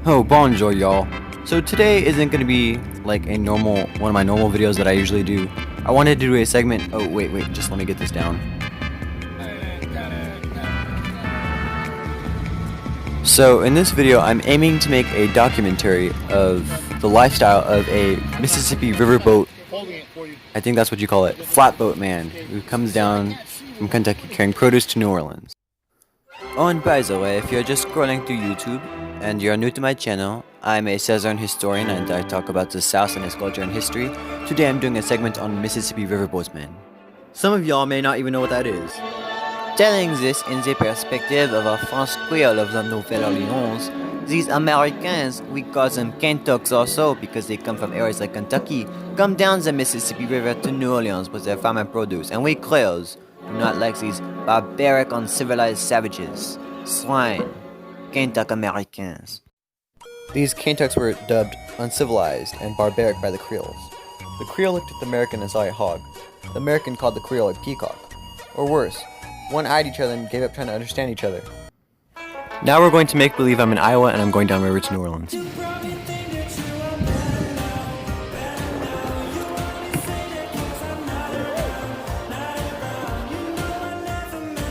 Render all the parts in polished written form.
Oh, bonjour, y'all. So today isn't gonna be like one of my normal videos that I usually do. I wanted to do a segment. Oh, wait, just let me get this down. So in this video, I'm aiming to make a documentary of the lifestyle of a Mississippi riverboat. I think that's what you call it, flatboat man who comes down from Kentucky carrying produce to New Orleans. Oh, and by the way, if you're just scrolling through YouTube and you're new to my channel, I'm a Southern historian and I talk about the South and its culture and history. Today I'm doing a segment on Mississippi riverboatmen. Some of y'all may not even know what that is. Telling this in the perspective of a French Creole of the Nouvelle-Orleans, these Americans, we call them Kentucks also because they come from areas like Kentucky, come down the Mississippi River to New Orleans with their farm and produce, and we Creoles do not like these barbaric, uncivilized savages. Swine. Kentuck Americans. These Kentucks were dubbed uncivilized and barbaric by the Creoles. The Creole looked at the American and saw a hog. The American called the Creole a peacock. Or worse, one eyed each other and gave up trying to understand each other. Now we're going to make believe I'm in Iowa and I'm going downriver to New Orleans.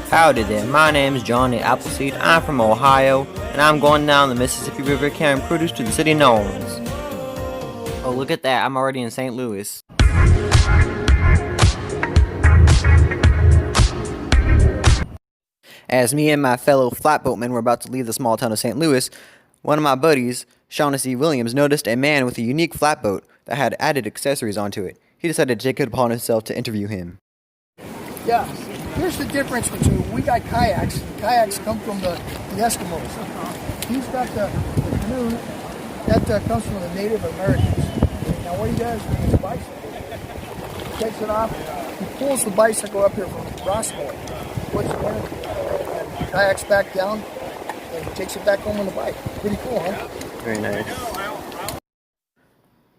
Howdy there, my name's Johnny Appleseed, I'm from Ohio, and I'm going down the Mississippi River carrying produce to the city of New Orleans. Oh, look at that, I'm already in St. Louis. As me and my fellow flatboatmen were about to leave the small town of St. Louis, one of my buddies, Shaughnessy Williams, noticed a man with a unique flatboat that had added accessories onto it. He decided to take it upon himself to interview him. Yeah, here's the difference between, we got kayaks. Kayaks come from the Eskimos. He's got the canoe, that comes from the Native Americans. Now what he does is he bicycle. He takes it off, he pulls the bicycle up here from Roscoe, puts it in it, and kayaks back down, and he takes it back home on the bike. Pretty cool, huh? Very nice.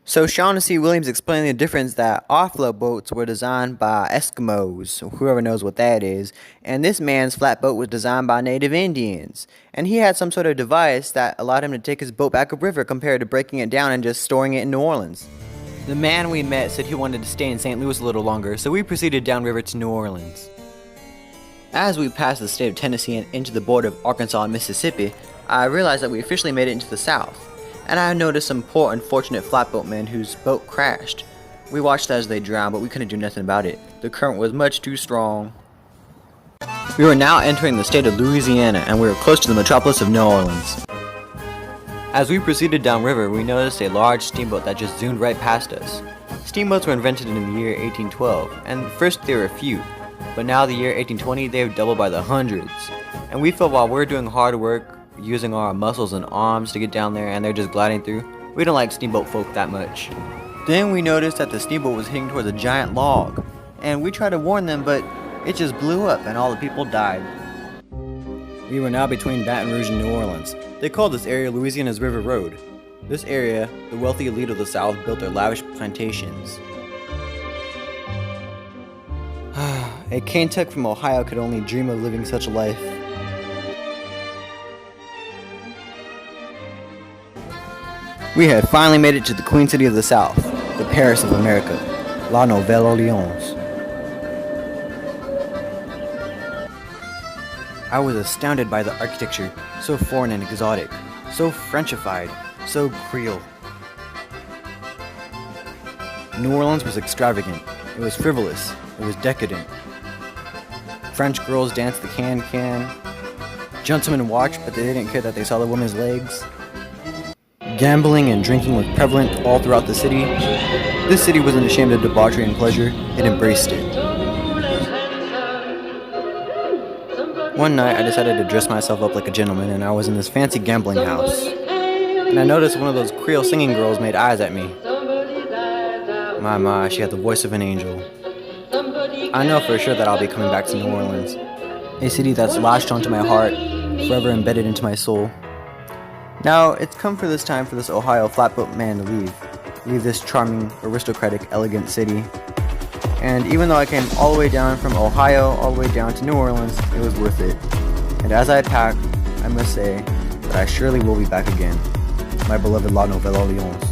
So Shaughnessy Williams explained the difference that our floatboats were designed by Eskimos, whoever knows what that is, and this man's flatboat was designed by Native Indians. And he had some sort of device that allowed him to take his boat back upriver compared to breaking it down and just storing it in New Orleans. The man we met said he wanted to stay in St. Louis a little longer, so we proceeded downriver to New Orleans. As we passed the state of Tennessee and into the border of Arkansas and Mississippi, I realized that we officially made it into the South. And I noticed some poor unfortunate flatboatmen whose boat crashed. We watched as they drowned, but we couldn't do nothing about it. The current was much too strong. We were now entering the state of Louisiana, and we were close to the metropolis of New Orleans. As we proceeded downriver, we noticed a large steamboat that just zoomed right past us. Steamboats were invented in the year 1812, and first they were few, but now the year 1820 they have doubled by the hundreds. And we felt while we're doing hard work, using our muscles and arms to get down there and they're just gliding through, we don't like steamboat folk that much. Then we noticed that the steamboat was heading towards a giant log, and we tried to warn them, but it just blew up and all the people died. We were now between Baton Rouge and New Orleans. They called this area Louisiana's River Road. This area, the wealthy elite of the South built their lavish plantations. A Kentuck from Ohio could only dream of living such a life. We had finally made it to the Queen City of the South, the Paris of America, La Nouvelle-Orleans. I was astounded by the architecture, so foreign and exotic, so Frenchified, so Creole. New Orleans was extravagant, it was frivolous, it was decadent. French girls danced the can-can. Gentlemen watched, but they didn't care that they saw the woman's legs. Gambling and drinking was prevalent all throughout the city. This city wasn't ashamed of debauchery and pleasure, it embraced it. One night I decided to dress myself up like a gentleman and I was in this fancy gambling house. And I noticed one of those Creole singing girls made eyes at me. My, she had the voice of an angel. I know for sure that I'll be coming back to New Orleans, a city that's latched onto my heart, forever embedded into my soul. Now, it's come for this time for this Ohio flatboat man to leave this charming, aristocratic, elegant city. And even though I came all the way down from Ohio, all the way down to New Orleans, it was worth it. And as I pack, I must say that I surely will be back again. my beloved La Novelle Orleans.